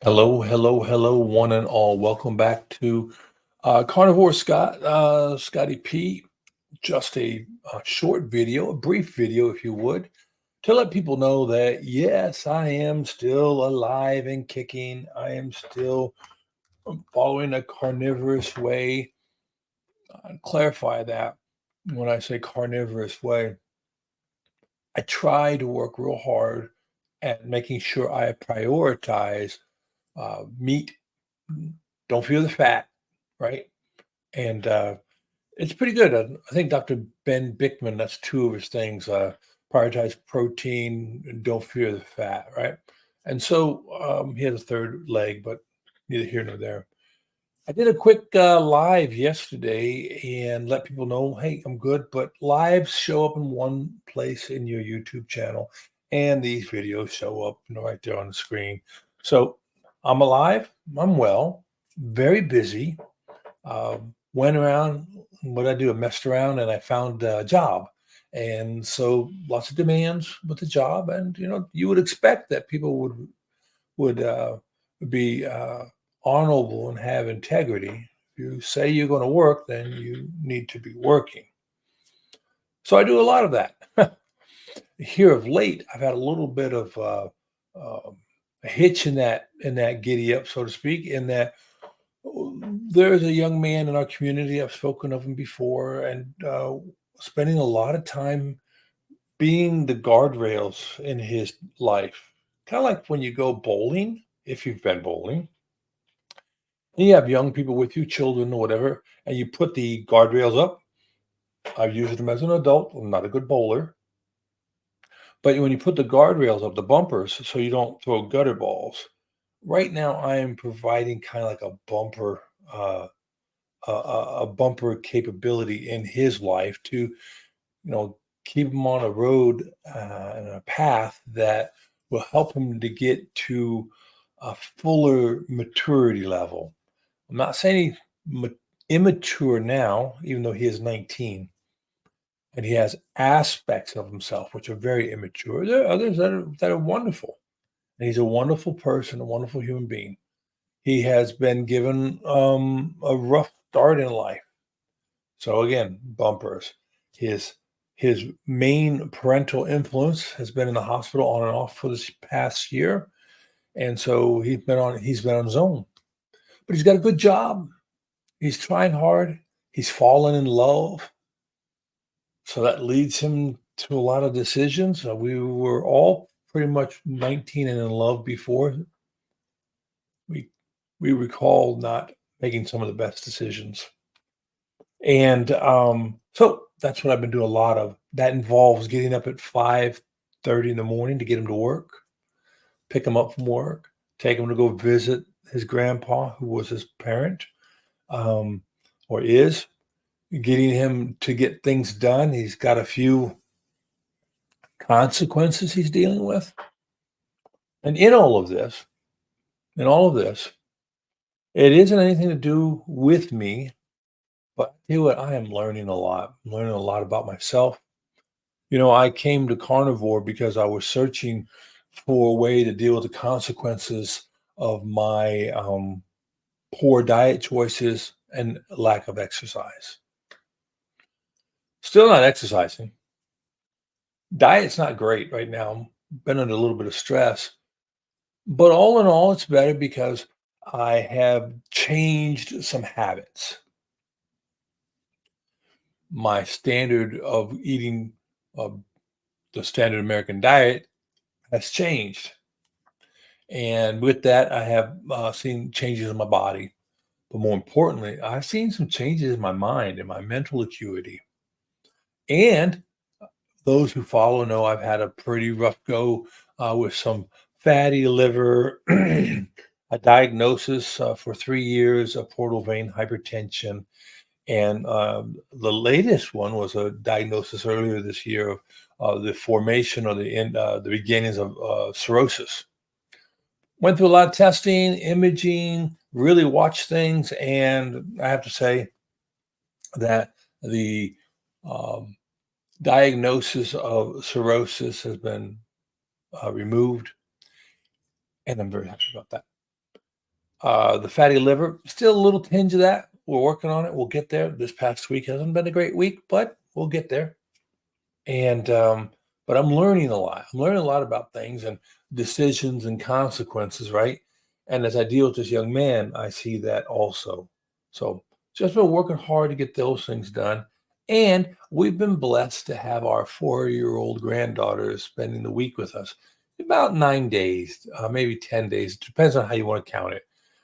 Hello, hello, hello, one and all. Welcome back to Carnivore Scotty P. Just a short video, a brief video, if you would, to let people know that yes, I am still alive and kicking. I am still following a carnivorous way. Clarify that when I say carnivorous way, I try to work real hard at making sure I prioritize meat. Don't feel the fat, right? And it's pretty good. I think Dr. Ben Bickman, that's two of his things. Prioritize protein, and don't fear the fat, right? And so he has a third leg, but neither here nor there. I did a quick live yesterday and let people know, hey, I'm good, but lives show up in one place in your YouTube channel, and these videos show up right there on the screen. So I'm alive, I'm well, very busy. Went around, what I do, I messed around and I found a job. And so lots of demands with the job. And, you would expect that people would be honorable and have integrity. If you say you're going to work, then you need to be working. So I do a lot of that. Here of late, I've had a little bit of a hitch in that giddy up, so to speak, in that there's a young man in our community. I've spoken of him before, and spending a lot of time being the guardrails in his life. Kind of like when you go bowling, if you've been bowling, and you have young people with you, children or whatever, and you put the guardrails up. I've used them as an adult. I'm not a good bowler, but when you put the guardrails up, the bumpers, so you don't throw gutter balls. Right now, I am providing kind of like a bumper. A bumper capability in his life to keep him on a road and a path that will help him to get to a fuller maturity level. I'm not saying he's immature now, even though he is 19 and he has aspects of himself which are very immature. There are others that are wonderful, and he's a wonderful person, a wonderful human being. He has been given a rough start in life. So again, bumpers. His his main parental influence has been in the hospital on and off for this past year, and so he's been on his own. But he's got a good job. He's trying hard. He's fallen in love, so that leads him to a lot of decisions. We were all pretty much 19 and in love before. We we recall not making some of the best decisions. And so that's what I've been doing a lot of. That involves getting up at 5:30 in the morning to get him to work, pick him up from work, take him to go visit his grandpa, who was his parent, um, or is, getting him to get things done. He's got a few consequences he's dealing with. And in all of this, it isn't anything to do with me, but I tell you what, I am learning a lot. I'm learning a lot about myself. I came to carnivore because I was searching for a way to deal with the consequences of my poor diet choices and lack of exercise. Still not exercising. Diet's not great right now. Been under a little bit of stress, but all in all, it's better because I have changed some habits. My standard of eating uh, the standard American diet has changed. And with that, I have seen changes in my body. But more importantly, I've seen some changes in my mind and my mental acuity. And those who follow know I've had a pretty rough go with some fatty liver, a diagnosis for 3 years of portal vein hypertension. And the latest one was a diagnosis earlier this year of the formation or the beginnings of cirrhosis. Went through a lot of testing, imaging, really watched things, and I have to say that the um, diagnosis of cirrhosis has been removed, and I'm very happy about that. The fatty liver, still a little tinge of that. We're working on it. We'll get there. This past week hasn't been a great week, but we'll get there. And but I'm learning a lot. I'm learning a lot about things and decisions and consequences, right? And as I deal with this young man, I see that also. So just been working hard to get those things done. And we've been blessed to have our 4-year-old granddaughter spending the week with us. About 9 days, maybe 10 days. Depends on how you want to count it.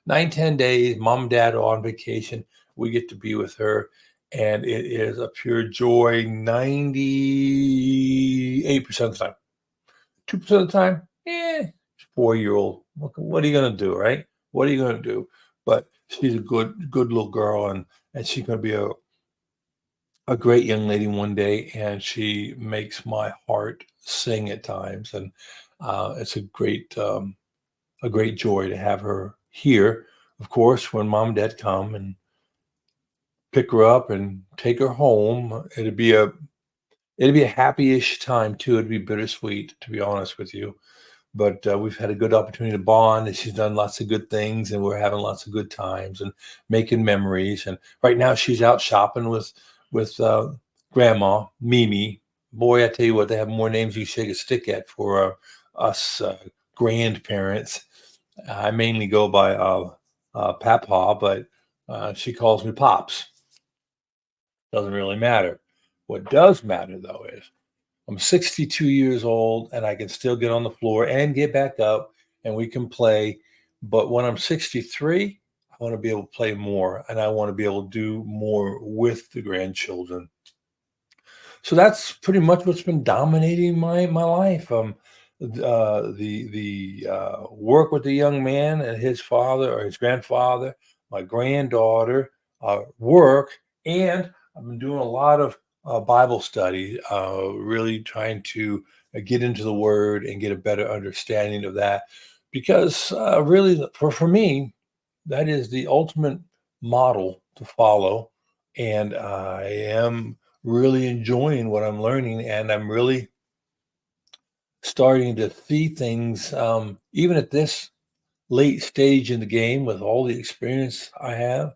9, 10 days, mom and dad are on vacation. We get to be with her, and it is a pure joy 98% of the time. 2% of the time, 4-year-old. What are you going to do, right? What are you going to do? But she's a good little girl, and she's going to be a great young lady one day, and she makes my heart sing at times. And it's a great joy to have her here. Of course, when mom and dad come and pick her up and take her home, it'd be a happy-ish time too. It'd be bittersweet, to be honest with you. But we've had a good opportunity to bond, and she's done lots of good things, and we're having lots of good times and making memories. And right now, she's out shopping with Grandma Mimi. Boy, I tell you what, they have more names you shake a stick at for us grandparents. I mainly go by Papa, but she calls me Pops. Doesn't really matter. What does matter though is I'm 62 years old and I can still get on the floor and get back up and we can play. But when I'm 63, I want to be able to play more and I want to be able to do more with the grandchildren. So that's pretty much what's been dominating my life. The work with the young man and his father or his grandfather, my granddaughter, work, and I've been doing a lot of Bible study, really trying to get into the Word and get a better understanding of that, because really, for me, that is the ultimate model to follow, and I am really enjoying what I'm learning, and I'm really starting to see things, even at this late stage in the game with all the experience I have.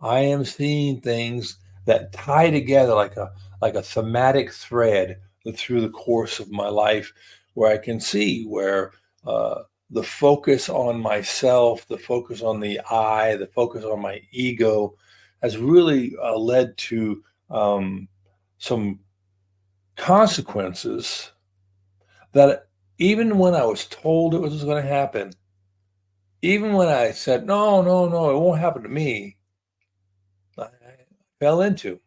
I am seeing things that tie together like a thematic thread through the course of my life, where I can see where uh, the focus on myself, the focus on the I, the focus on my ego, has really led to some consequences that even when I was told it was going to happen, even when I said no, no, no, it won't happen to me, I fell into.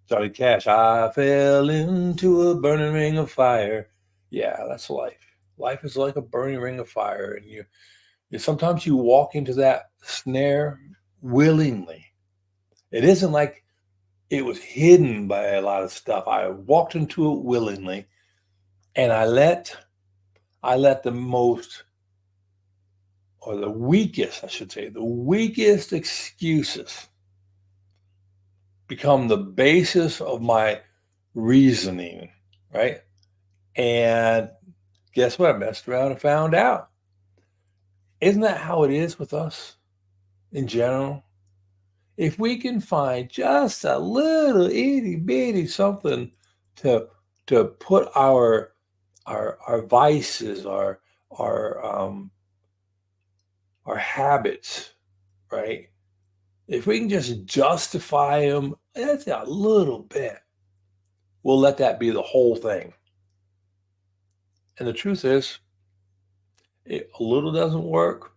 Johnny Cash, I fell into a burning ring of fire. Yeah, that's life. Life is like a burning ring of fire, and you sometimes you walk into that snare willingly. It isn't like it was hidden by a lot of stuff. I walked into it willingly, and I let the most, or the weakest, I should say, the weakest excuses become the basis of my reasoning, right? And guess what? I messed around and found out. Isn't that how it is with us in general? If we can find just a little itty bitty something to put our vices, our habits, right? If we can just justify them, that's a little bit. We'll let that be the whole thing. And the truth is, a little doesn't work.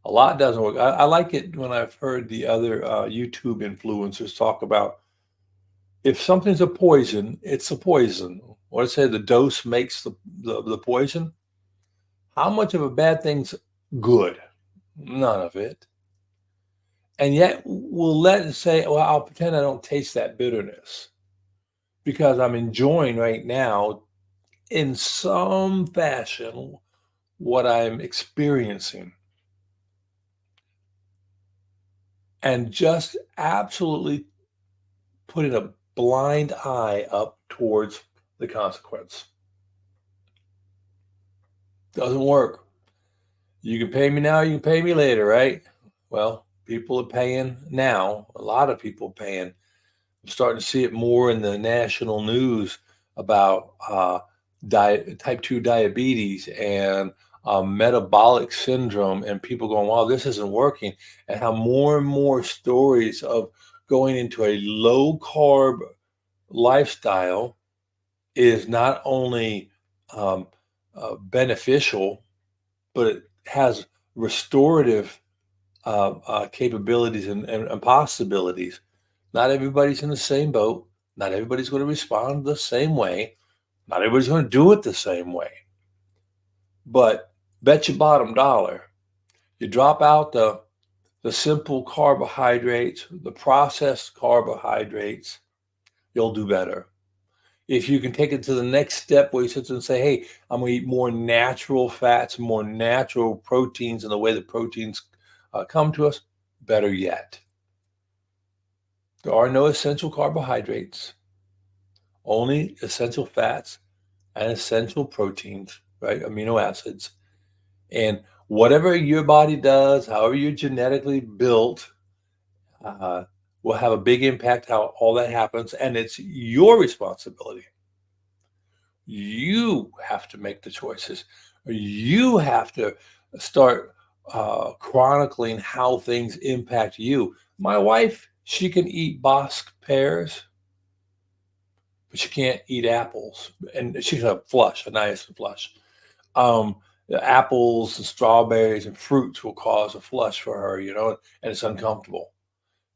A lot doesn't work. I like it when I've heard the other YouTube influencers talk about if something's a poison, it's a poison. Or say the dose makes the poison. How much of a bad thing's good? None of it. And yet we'll let it say, well, I'll pretend I don't taste that bitterness because I'm enjoying right now in some fashion what I'm experiencing. And just absolutely putting a blind eye up towards the consequence. Doesn't work. You can pay me now, you can pay me later, right? Well, people are paying now. A lot of people paying. I'm starting to see it more in the national news about type 2 diabetes and metabolic syndrome, and people going, wow, this isn't working. And how more and more stories of going into a low carb lifestyle is not only um, beneficial, but it has restorative capabilities and possibilities. Not everybody's in the same boat. Not everybody's going to respond the same way. Not everybody's going to do it the same way. But bet your bottom dollar, you drop out the simple carbohydrates, the processed carbohydrates, you'll do better. If you can take it to the next step where you sit and say, hey, I'm going to eat more natural fats, more natural proteins, and the way the proteins come to us, better yet. There are no essential carbohydrates, only essential fats and essential proteins, right? Amino acids. And whatever your body does, however you're genetically built, uh, will have a big impact how all that happens. And it's your responsibility. You have to make the choices. You have to start chronicling how things impact you. My wife, she can eat Bosc pears, but she can't eat apples. And she can have flush, a nice flush. Um, the apples and strawberries and fruits will cause a flush for her, and it's uncomfortable.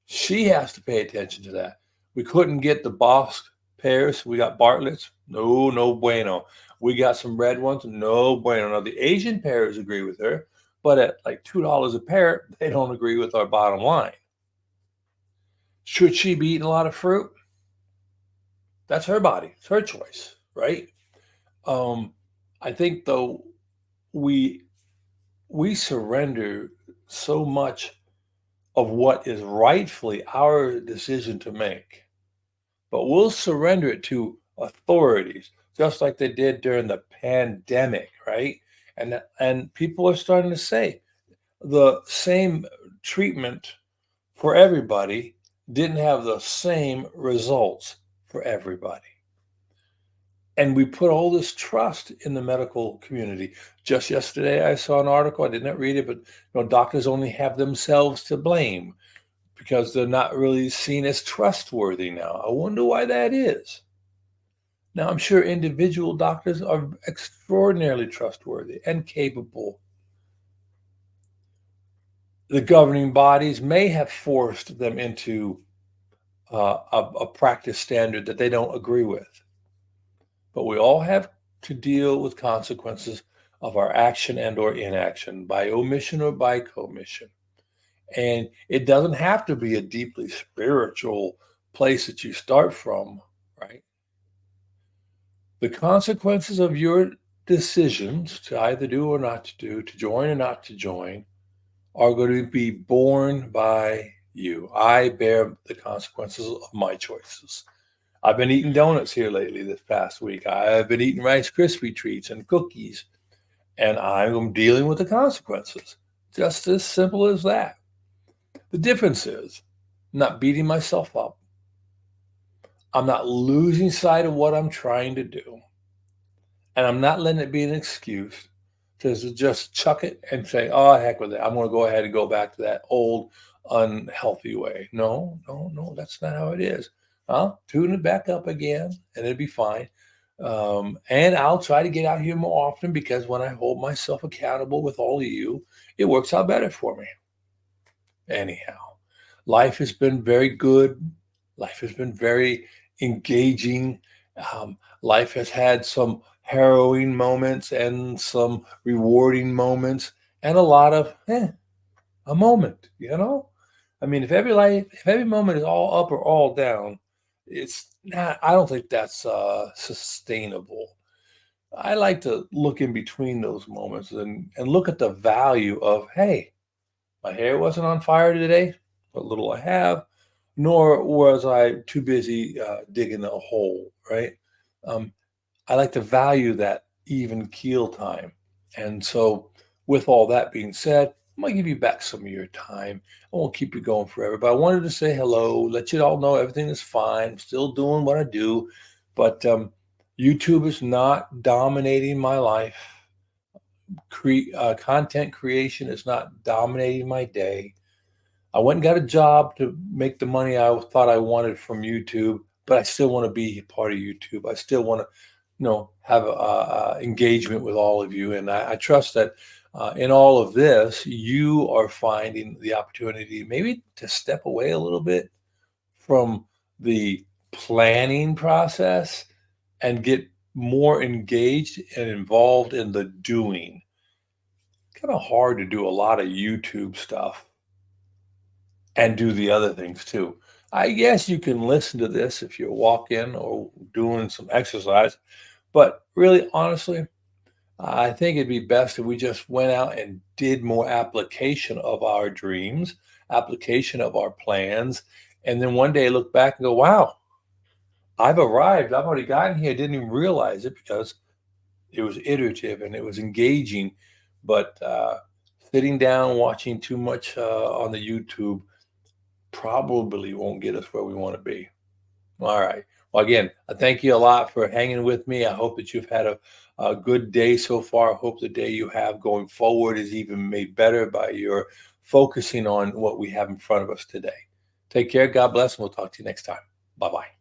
She has to pay attention to that. We couldn't get the Bosc pears. We got Bartlett's. No, no bueno. We got some red ones. No bueno. Now, the Asian pears agree with her, but at like $2 a pear, they don't agree with our bottom line. Should she be eating a lot of fruit? That's her body. It's her choice, right? Um, I think though we we surrender so much of what is rightfully our decision to make, but we'll surrender it to authorities, just like they did during the pandemic, right? And people are starting to say the same treatment for everybody didn't have the same results for everybody. And we put all this trust in the medical community. Just yesterday, I saw an article. I did not read it, but doctors only have themselves to blame because they're not really seen as trustworthy now. I wonder why that is. Now, I'm sure individual doctors are extraordinarily trustworthy and capable. The governing bodies may have forced them into a practice standard that they don't agree with. But we all have to deal with consequences of our action and or inaction by omission or by commission. And it doesn't have to be a deeply spiritual place that you start from, right? The consequences of your decisions to either do or not to do, to join or not to join, are going to be borne by you. I bear the consequences of my choices. I've been eating donuts here lately this past week. I've been eating Rice Krispie treats and cookies, and I'm dealing with the consequences. Just as simple as that. The difference is I'm not beating myself up. I'm not losing sight of what I'm trying to do. And I'm not letting it be an excuse to just chuck it and say, oh, heck with it. I'm going to go ahead and go back to that old unhealthy way. No, no, no, that's not how it is. I'll tune it back up again and it'll be fine. And I'll try to get out here more often because when I hold myself accountable with all of you, it works out better for me. Anyhow, life has been very good. Life has been very engaging. Life has had some harrowing moments and some rewarding moments and a lot of a moment. I mean, if every moment is all up or all down, it's not, I don't think that's sustainable. I like to look in between those moments and look at the value of, hey, my hair wasn't on fire today, what little I have, nor was I too busy digging a hole, right? Um, I like to value that even keel time. And so with all that being said, I'm going to give you back some of your time. I won't keep you going forever, but I wanted to say hello, let you all know everything is fine. I'm still doing what I do, but YouTube is not dominating my life. Content creation is not dominating my day. I went and got a job to make the money I thought I wanted from YouTube, but I still want to be part of YouTube. I still want to, have engagement with all of you, and I trust that in all of this, you are finding the opportunity maybe to step away a little bit from the planning process and get more engaged and involved in the doing. Kind of hard to do a lot of YouTube stuff and do the other things too. I guess you can listen to this if you're walking or doing some exercise, but really, honestly, I think it'd be best if we just went out and did more application of our dreams, application of our plans, and then one day look back and go, wow, I've arrived. I've already gotten here. I didn't even realize it because it was iterative and it was engaging. But sitting down, watching too much on the YouTube probably won't get us where we want to be. All right. Well, again, I thank you a lot for hanging with me. I hope that you've had a good day so far. I hope the day you have going forward is even made better by your focusing on what we have in front of us today. Take care. God bless, and we'll talk to you next time. Bye-bye.